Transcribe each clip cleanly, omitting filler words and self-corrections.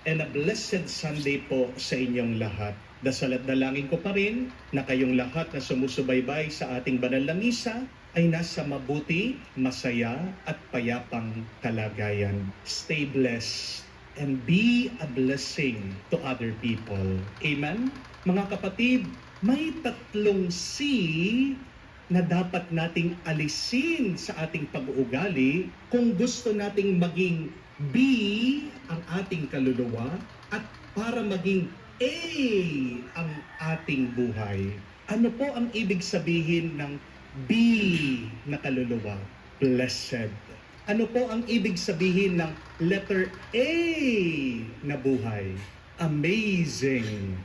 and a blessed Sunday po sa inyong lahat. Dasal at dalangin ko pa rin na kayong lahat na sumusubaybay sa ating banal na misa ay nasa mabuti, masaya at payapang kalagayan. Stay blessed and be a blessing to other people. Amen? Mga kapatid, may tatlong C na dapat nating alisin sa ating pag-uugali kung gusto nating maging B ang ating kaluluwa at para maging A ang ating buhay. Ano po ang ibig sabihin ng B na kaluluwa? Blessed. Ano po ang ibig sabihin ng letter A na buhay? Amazing.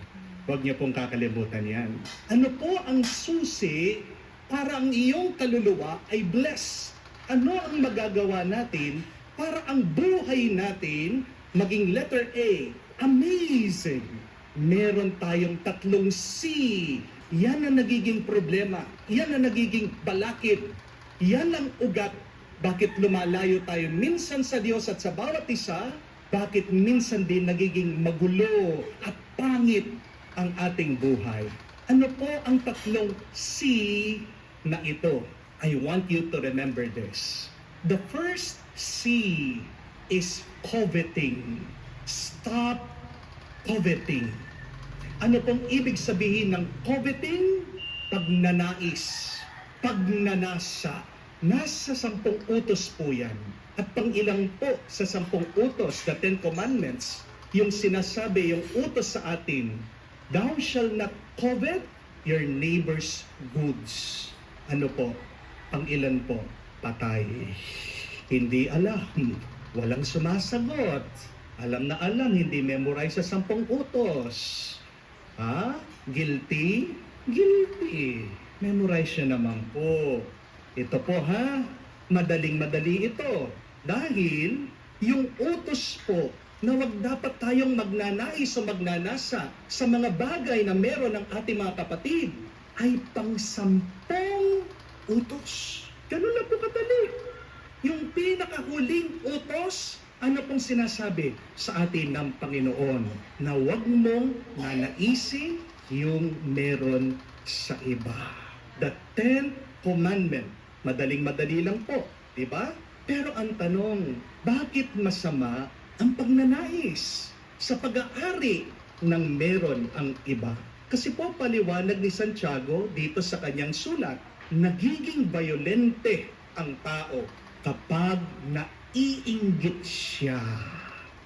Huwag niyo pong kakalimutan yan. Ano po ang susi para ang iyong kaluluwa ay blessed? Ano ang magagawa natin para ang buhay natin maging letter A? Amazing. Meron tayong tatlong C. Yan ang nagiging problema. Yan ang nagiging balakid. Yan ang ugat. Bakit lumalayo tayo minsan sa Diyos at sa bawat isa? Bakit minsan din nagiging magulo at pangit ang ating buhay? Ano po ang tatlong C na ito? I want you to remember this. The first C is coveting. Stop coveting. Ano pong ibig sabihin ng coveting? Pagnanais, pagnanasa. Nasa 10 utos po yan. At pang-ilang po sa 10 utos, the 10 commandments, yung sinasabi, yung utos sa atin, thou shall not covet your neighbor's goods. Ano po? Pang-ilan po? Patay. Hindi alam. Walang sumasagot. Alam na alam, hindi memorize sa 10 utos. Ha? Guilty? Guilty. Memorize siya naman po. Ito po ha, madaling-madali ito. Dahil yung utos po na wag dapat tayong magnanais o magnanasa sa mga bagay na meron ng ating mga kapatid ay pang-10 utos. Ganun lang po kadali. Yung pinakahuling utos, ano pong sinasabi sa atin ng Panginoon? Na wag mong nanaisin yung meron sa iba. The 10th commandment. Madaling-madali lang po, di ba? Pero ang tanong, bakit masama ang pagnanais sa pag-aari ng meron ang iba? Kasi po paliwanag ni Santiago dito sa kanyang sulat, nagiging violente ang tao kapag naiinggit siya.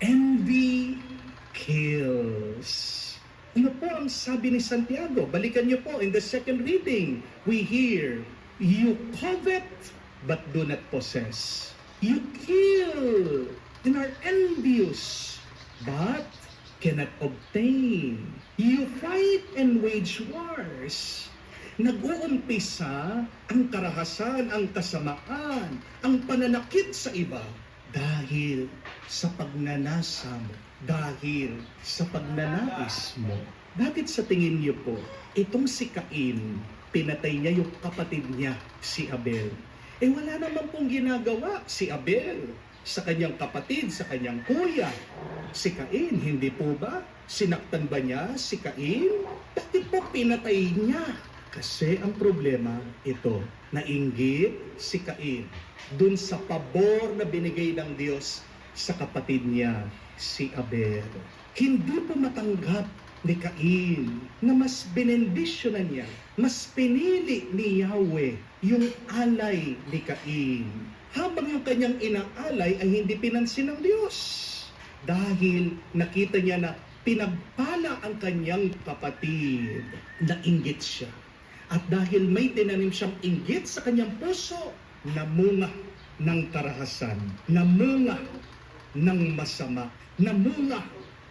Envy kills. Ano po ang sabi ni Santiago? Balikan niyo po in the second reading. We hear, you covet but do not possess. You kill and are envious but cannot obtain. You fight and wage wars. Nag-uumpisa ang karahasan, ang kasamaan, ang pananakit sa iba dahil sa pagnanasa mo, dahil sa pagnanais mo. Bakit sa tingin niyo po, itong si Cain, pinatay niya yung kapatid niya, si Abel. Eh wala naman pong ginagawa si Abel sa kanyang kapatid, sa kanyang kuya. Si Cain, hindi po ba? Sinaktan ba niya si Cain? Bakit po pinatay niya? Kasi ang problema ito, nainggit si Cain dun sa pabor na binigay ng Diyos sa kapatid niya, si Abel. Hindi po matanggap ni Cain na mas binendisyonan niya, mas pinili ni Yahweh yung alay ni Cain. Habang yung kanyang inaalay ay hindi pinansin ng Diyos. Dahil nakita niya na pinagpala ang kanyang kapatid, nainggit siya. At dahil may tinanim siyang inggit sa kanyang puso, namunga ng karahasan, namunga ng masama, namunga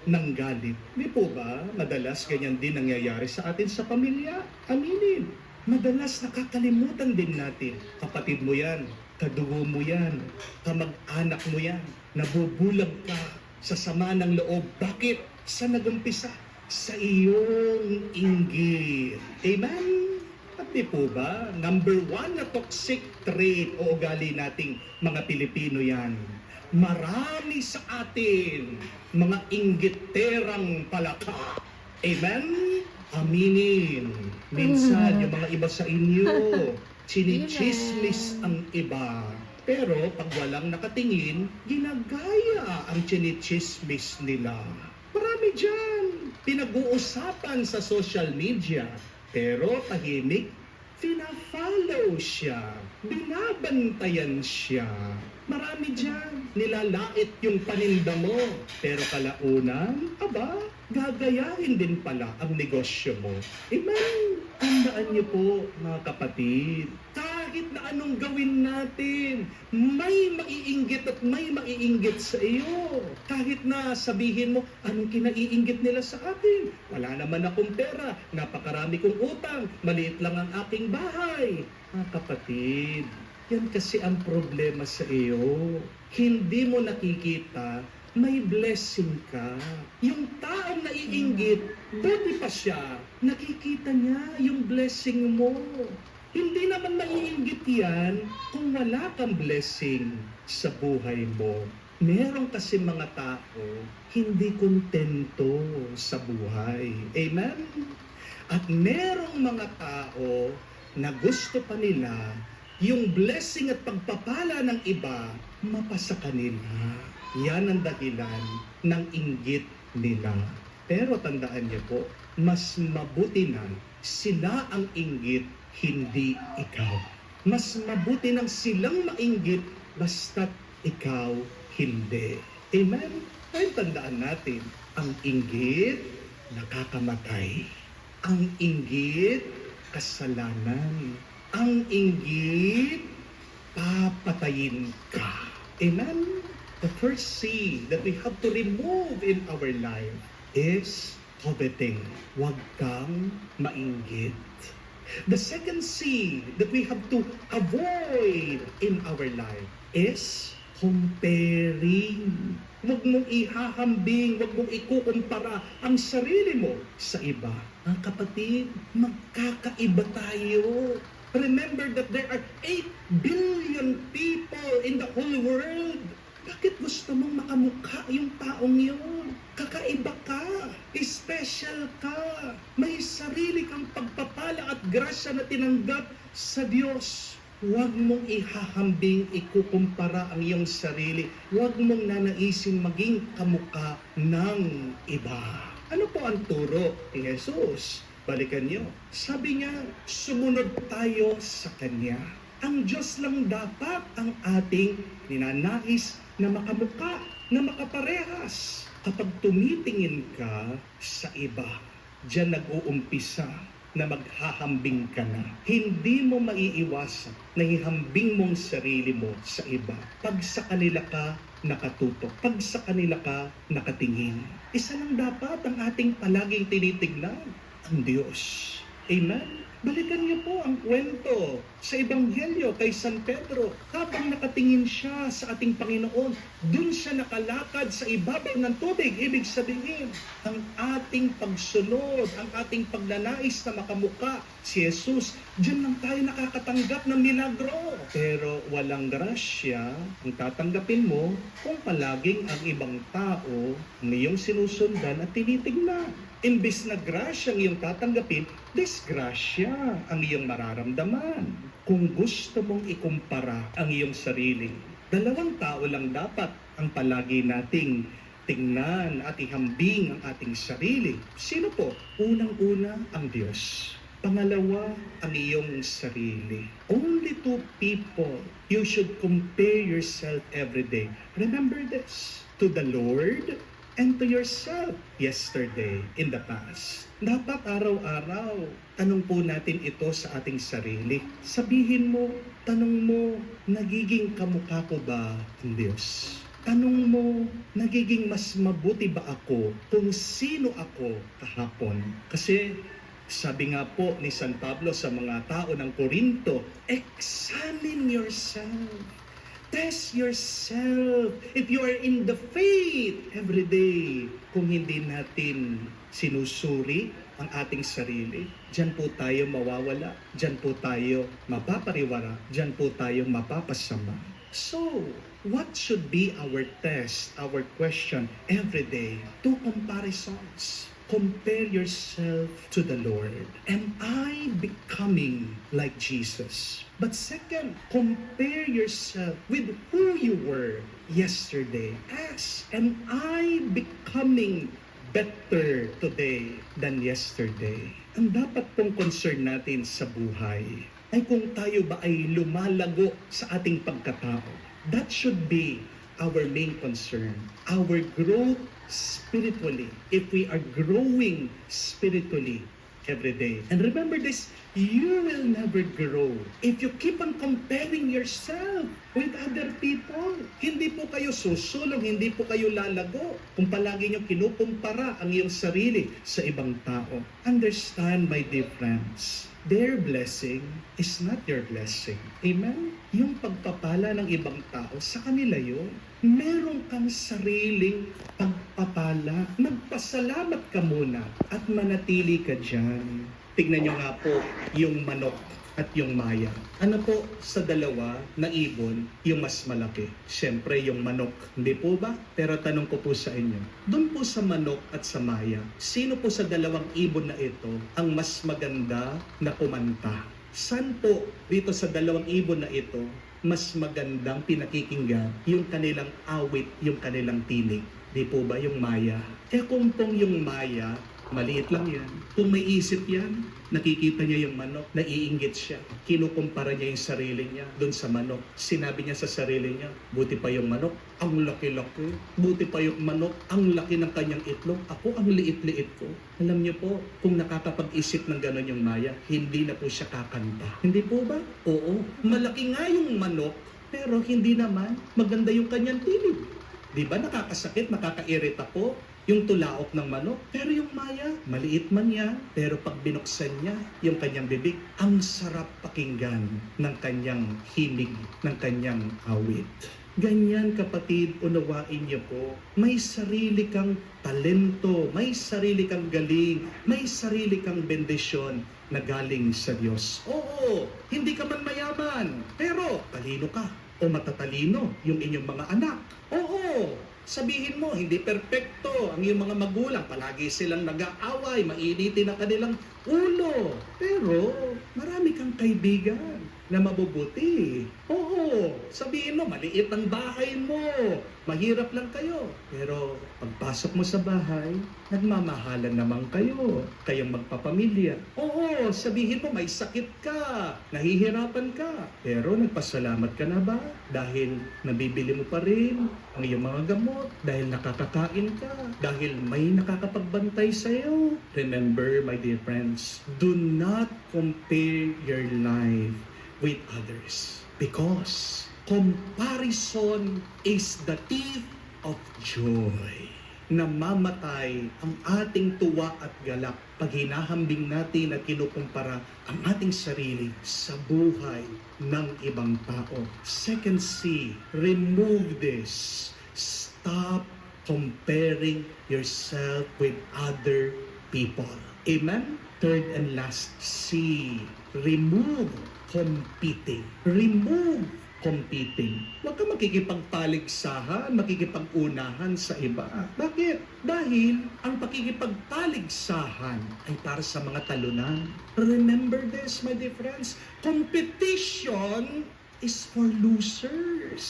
ng galit. Di po ba? Madalas ganyan din nangyayari sa atin sa pamilya. Aminin. Madalas nakakalimutan din natin. Kapatid mo yan, kadugo mo yan, kamag-anak mo yan, nabubulag ka sa sama ng loob. Bakit? Sa nagumpisa? Sa iyong inggit. Amen? At di po ba, number 1 na toxic trait o ugali nating mga Pilipino yan. Marami sa atin, mga inggiterang palaka. Amen? Aminin. Minsan, yung mga iba sa inyo, chinichismis ang iba. Pero pag walang nakatingin, ginagaya ang chinichismis nila. Marami dyan. Pinag-uusapan sa social media. Pero tahimik, fina-follow siya. Binabantayan siya. Marami dyan. Nilalait yung paninda mo. Pero kalaunan, gagayahin din pala ang negosyo mo. Amen. Tandaan niyo po, mga kapatid, kahit na anong gawin natin, may maiinggit at may maiinggit sa iyo. Kahit na sabihin mo, anong kinaiinggit nila sa akin? Wala naman akong pera, napakarami kong utang, maliit lang ang aking bahay. Mga kapatid, yan kasi ang problema sa iyo. Hindi mo nakikita, may blessing ka. Yung taong naiinggit, buti pa siya, nakikita niya yung blessing mo. Hindi naman naiinggit yan kung wala kang blessing sa buhay mo. Meron kasi mga tao hindi kontento sa buhay. Amen? At merong mga tao na gusto pa nila yung blessing at pagpapala ng iba mapasa kanila. Yan ang dahilan ng inggit nila. Pero tandaan niyo po, mas mabuti na sila ang inggit, hindi ikaw. Mas mabuti nang silang mainggit, basta't ikaw hindi. Amen? Kaya tandaan natin, ang inggit, nakakamatay. Ang inggit, kasalanan. Ang inggit, papatayin ka. Amen? The first sin that we have to remove in our life is coveting. Huwag kang mainggit. The second sin that we have to avoid in our life is comparing. Huwag mong ihahambing, huwag mong ikukumpara ang sarili mo sa iba. Ang kapatid, magkakaiba tayo. Remember that there are 8 billion people in the whole world. Bakit gusto mong makamukha yung taong yun? Kakaiba ka. Special ka. May sarili kang pagpapala at grasya na tinanggap sa Diyos. Huwag mong ihahambing, ikukumpara ang iyong sarili. Huwag mong nanaisin maging kamukha ng iba. Ano po ang turo ni Jesus? Balikan niyo. Sabi niya, sumunod tayo sa Kanya. Ang Diyos lang dapat ang ating ninanais na makamukha, na makaparehas. Kapag tumitingin ka sa iba, diyan nag-uumpisa na maghahambing ka na. Hindi mo maiiwasan na ihambing mong sarili mo sa iba. Pag sa kanila ka nakatutok, pag sa kanila ka nakatingin. Isa lang dapat ang ating palaging tinitignan, ang Diyos. Amen? Balikan niyo po ang kwento sa Ebanghelyo kay San Pedro. Habang nakatingin siya sa ating Panginoon, dun siya nakalakad sa ibabaw ng tubig. Ibig sabihin, ang ating pagsunod, ang ating pagnanais na makamukha si Jesus, diyan lang tayo nakakatanggap ng milagro. Pero walang grasya ang tatanggapin mo kung palaging ang ibang tao ang iyong sinusundan at tinitignan. Imbis na grasya ang iyong tatanggapin, disgrasya ang iyong mararamdaman. Kung gusto mong ikumpara ang iyong sarili, dalawang tao lang dapat ang palagi nating tingnan at ihambing ang ating sarili. Sino po? Unang-una, ang Diyos. Pangalawa, ang iyong sarili. Only two people you should compare yourself every day. Remember this, to the Lord and to yourself yesterday, in the past. Dapat araw-araw, tanong po natin ito sa ating sarili. Sabihin mo, tanong mo, nagiging kamukha ko ba ang Diyos? Tanong mo, nagiging mas mabuti ba ako kung sino ako kahapon? Kasi sabi nga po ni San Pablo sa mga tao ng Corinto, examine yourself. Test yourself if you are in the faith every day. Kung hindi natin sinusuri ang ating sarili, diyan po tayo mawawala, diyan po tayo mapapariwara, diyan po tayo mapapasama. So, What should be our test, our question every day? Two comparisons. Compare yourself to the Lord. Am I becoming like Jesus? But second, compare yourself with who you were yesterday. Ask, am I becoming better today than yesterday? Ang dapat pong concern natin sa buhay ay kung tayo ba ay lumalago sa ating pagkatao. That should be our main concern. Our growth spiritually. If we are growing spiritually every day. And remember this, you will never grow if you keep on comparing yourself with other people. Hindi po kayo susulong, hindi po kayo lalago kung palagi nyo kinukumpara ang iyong sarili sa ibang tao. Understand, my dear friends, their blessing is not your blessing. Amen? Yung pagpapala ng ibang tao, sa kanila yun. Meron kang sariling pagpapala. Magpasalamat ka muna at manatili ka dyan. Tignan nyo nga po yung manok at yung maya. Ano po sa dalawa na ibon yung mas malaki? Siyempre yung manok, hindi po ba? Pero tanong ko po sa inyo, doon po sa manok at sa maya, sino po sa dalawang ibon na ito ang mas maganda na kumanta? Saan po dito sa dalawang ibon na ito mas magandang pinakikinggan yung kanilang awit, yung kanilang tinig? Di po ba yung maya? Kung pong yung maya, maliit lang yan. Kung may isip yan, nakikita niya yung manok, naiinggit siya. Kinukumpara niya yung sarili niya doon sa manok. Sinabi niya sa sarili niya, buti pa yung manok, ang laki-laki. Buti pa yung manok, ang laki ng kanyang itlog. Ako, ang liit-liit ko. Alam niyo po, kung nakakapag-isip ng gano'n yung maya, hindi na po siya kakanta. Hindi po ba? Oo. Malaki nga yung manok, pero hindi naman maganda yung kanyang tinig. Di ba nakakasakit, nakakairita po yung tulaok ng manok? Pero yung maya, maliit man yan, pero pag binuksan niya yung kanyang bibig, ang sarap pakinggan ng kanyang himig, ng kanyang awit. Ganyan kapatid, unawain niyo po, may sarili kang talento, may sarili kang galing, may sarili kang bendisyon na galing sa Diyos. Oo, hindi ka man mayaman, pero talino ka o matatalino yung inyong mga anak. Oo, sabihin mo, hindi perpekto ang iyong mga magulang. Palagi silang nag-aaway, mainitin ang kanilang ulo. Pero marami kang kaibigan na mabubuti. Oo, sabihin mo, maliit ang bahay mo. Mahirap lang kayo. Pero pagpasok mo sa bahay, nagmamahalan naman kayo. Kayong magpapamilya. Oo, sabihin mo, may sakit ka. Nahihirapan ka. Pero nagpasalamat ka na ba? Dahil nabibili mo pa rin ang iyong mga gamot. Dahil nakakakain ka. Dahil may nakakapagbantay sa iyo. Remember, my dear friends, do not compare your life with others, because comparison is the thief of joy. Namamatay ang ating tuwa at galak pag hinahambing natin at kinukumpara ang ating sarili sa buhay ng ibang tao. Second C, remove this. Stop comparing yourself with other people. Amen? Third and last C, remove competing. Remove competing. Huwag ka makikipagpaligsahan, makikipag-unahan sa iba. Bakit? Dahil ang pakikipagpaligsahan ay para sa mga talunan. Remember this, my dear friends. Competition is for losers.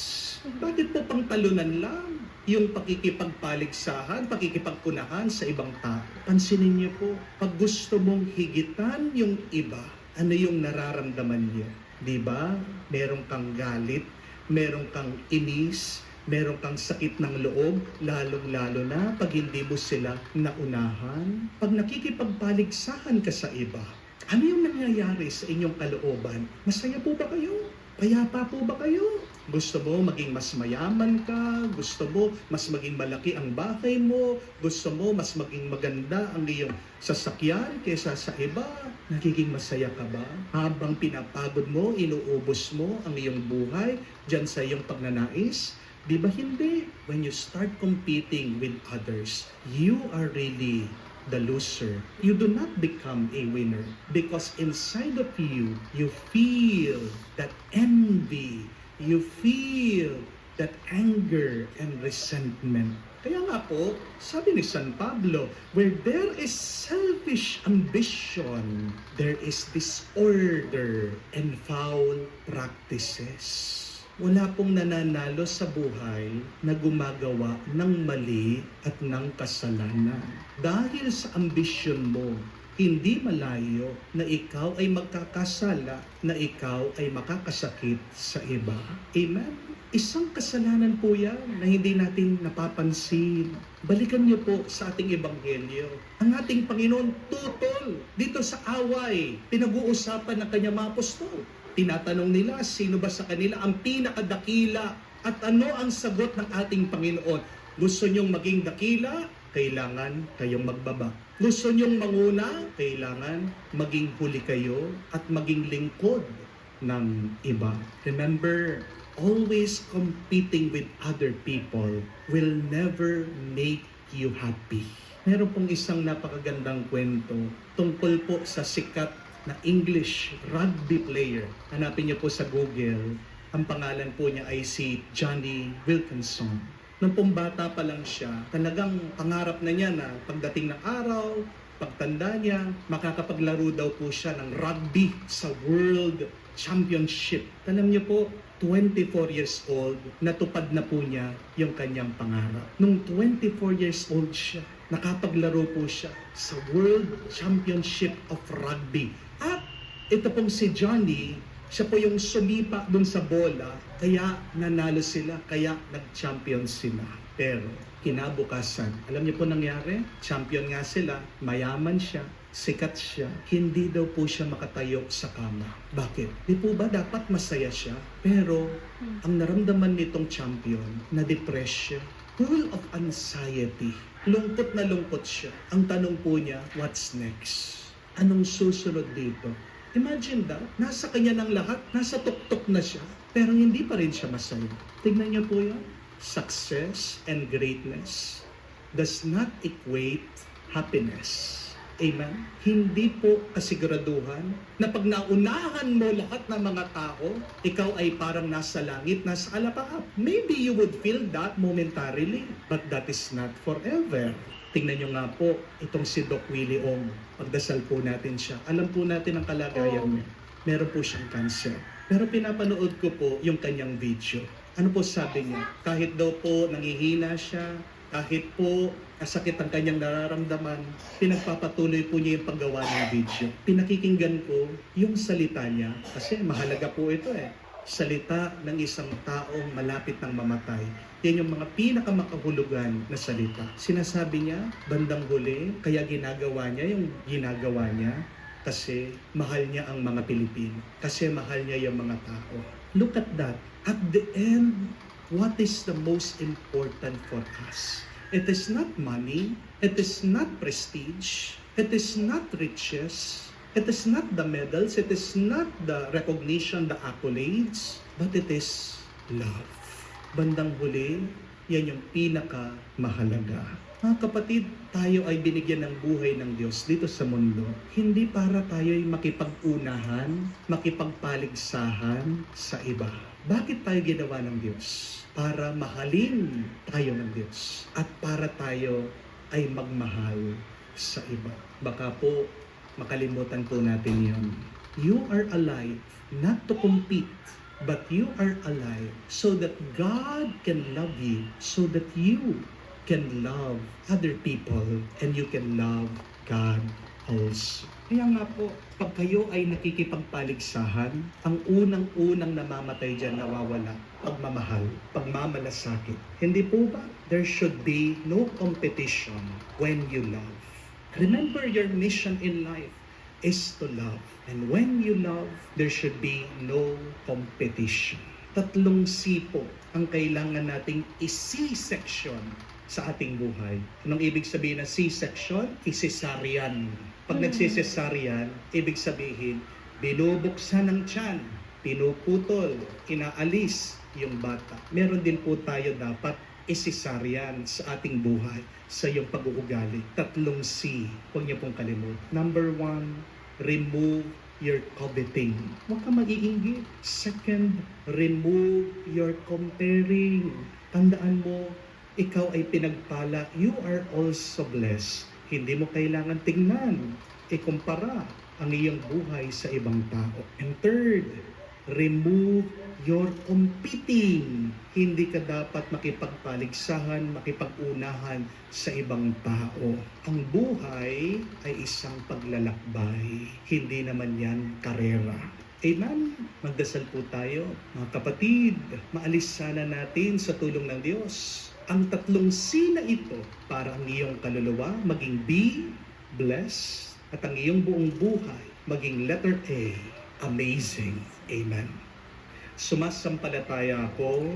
Bakit po pang talunan lang? Yung pakikipagpaligsahan, pakikipag-unahan sa ibang tao. Pansinin niyo po, pag gusto mong higitan yung iba, ano yung nararamdaman niyo? Di ba? Meron kang galit, meron kang inis, meron kang sakit ng loob, lalong-lalo na pag hindi mo sila naunahan. Pag nakikipagpaligsahan ka sa iba, ano yung nangyayari sa inyong kalooban? Masaya po ba kayo? Payapa po ba kayo? Gusto mo maging mas mayaman ka? Gusto mo mas maging malaki ang bahay mo? Gusto mo mas maging maganda ang iyong sasakyan kaysa sa iba? Nagiging masaya ka ba? Habang pinapagod mo, inuubos mo ang iyong buhay dyan sa iyong pagnanais? Di ba hindi? When you start competing with others, you are really the loser. You do not become a winner because inside of you, you feel that envy. You feel that anger and resentment. Kaya nga po, sabi ni San Pablo, where there is selfish ambition, there is disorder and foul practices. Wala pong nananalo sa buhay na gumagawa ng mali at ng kasalanan. Dahil sa ambisyon mo, hindi malayo na ikaw ay magkakasala, na ikaw ay makakasakit sa iba. Amen? Isang kasalanan po yan na hindi natin napapansin. Balikan niyo po sa ating ebanghelyo. Ang ating Panginoon tutol dito sa away. Pinag-uusapan ng kanyang mga apostol. Tinatanong nila, sino ba sa kanila ang pinakadakila? At ano ang sagot ng ating Panginoon? Gusto niyong maging dakila? Kailangan kayong magbaba. Gusto niyong manguna? Kailangan maging huli kayo at maging lingkod ng iba. Remember, always competing with other people will never make you happy. Meron pong isang napakagandang kwento tungkol po sa sikat na English rugby player. Hanapin niyo po sa Google. Ang pangalan po niya ay si Johnny Wilkinson. Nung pong bata pa lang siya, talagang pangarap na niya na pagdating ng araw, pagtanda niya, makakapaglaro daw po siya ng rugby sa World Championship. Alam niyo po, 24 years old, natupad na po niya yung kanyang pangarap. Nung 24 years old siya, nakapaglaro po siya sa World Championship of Rugby. At ito pong si Johnny, siya po yung sumipa dun sa bola, kaya nanalo sila, kaya nag-champion sila. Pero kinabukasan, alam niyo po nangyari? Champion nga sila, mayaman siya, sikat siya, hindi daw po siya makatayo sa kama. Bakit? Di po ba dapat masaya siya? Pero ang naramdaman nitong champion, na-depress siya, full of anxiety, lungkot na lungkot siya. Ang tanong po niya, what's next? Anong susunod dito? Imagine that, nasa kanya ng lahat, nasa tuktok na siya, pero hindi pa rin siya masaya. Tignan niyo po yan. Success and greatness does not equate happiness. Amen? Hindi po kasiguraduhan na pag naunahan mo lahat ng mga tao, ikaw ay parang nasa langit, nasa alapaap. Maybe you would feel that momentarily, but that is not forever. Tingnan nyo nga po, itong si Doc Willie Ong. Pagdasal po natin siya. Alam po natin ang kalagayan niya. Meron po siyang cancer. Pero pinapanood ko po yung kanyang video. Ano po sabi niya? Kahit daw po nangihina siya, kahit po kasakit ang kanyang nararamdaman, pinagpapatuloy po niya yung paggawa ng video. Pinakikinggan ko yung salita niya, kasi mahalaga po ito salita ng isang taong malapit ng mamatay. Yan yung mga pinakamakahulugan na salita. Sinasabi niya, bandang huli, kaya ginagawa niya yung ginagawa niya kasi mahal niya ang mga Pilipino. Kasi mahal niya yung mga tao. Look at that. At the end, what is the most important for us? It is not money. It is not prestige. It is not riches. It is not the medals, it is not the recognition, the accolades, but it is love. Bandang huli, yan yung pinaka-mahalaga. Mga kapatid, tayo ay binigyan ng buhay ng Diyos dito sa mundo. Hindi para tayo ay makipag-unahan, makipagpaligsahan sa iba. Bakit tayo ginawa ng Diyos? Para mahalin tayo ng Diyos at para tayo ay magmahal sa iba. Baka po, makalimutan po natin yan. You are alive not to compete, but you are alive so that God can love you, so that you can love other people, and you can love God also. Kaya nga po, pag kayo ay nakikipagpaligsahan, ang unang-unang namamatay dyan nawawala, pagmamahal, pagmamalasakit. Hindi po ba? There should be no competition when you love. Remember, your mission in life is to love. And when you love, there should be no competition. Tatlong sipo ang kailangan nating isi-section sa ating buhay. Anong ibig sabihin ng C-section? Cesarean. Pag nagsi-cesarean, ibig sabihin, binubuksan ng tiyan, pinuputol, inaalis yung bata. Meron din po tayo dapat isisaryan sa ating buhay, sa iyong pag-uugali. Tatlong C, huwag niyo pong kalimutan. Number 1, remove your coveting. Huwag ka maiinggit. Second, remove your comparing. Tandaan mo, ikaw ay pinagpala. You are also blessed. Hindi mo kailangan tingnan, ikumpara ang iyong buhay sa ibang tao. And third, remove your competing. Hindi ka dapat makipagpaligsahan, makipag-unahan sa ibang tao. Ang buhay ay isang paglalakbay. Hindi naman yan karera. Amen? Magdasal po tayo. Mga kapatid, maalis sana natin sa tulong ng Diyos ang tatlong C na ito para ang iyong kaluluwa maging be blessed at ang iyong buong buhay maging letter A, amazing. Amen. Sumasampalataya ako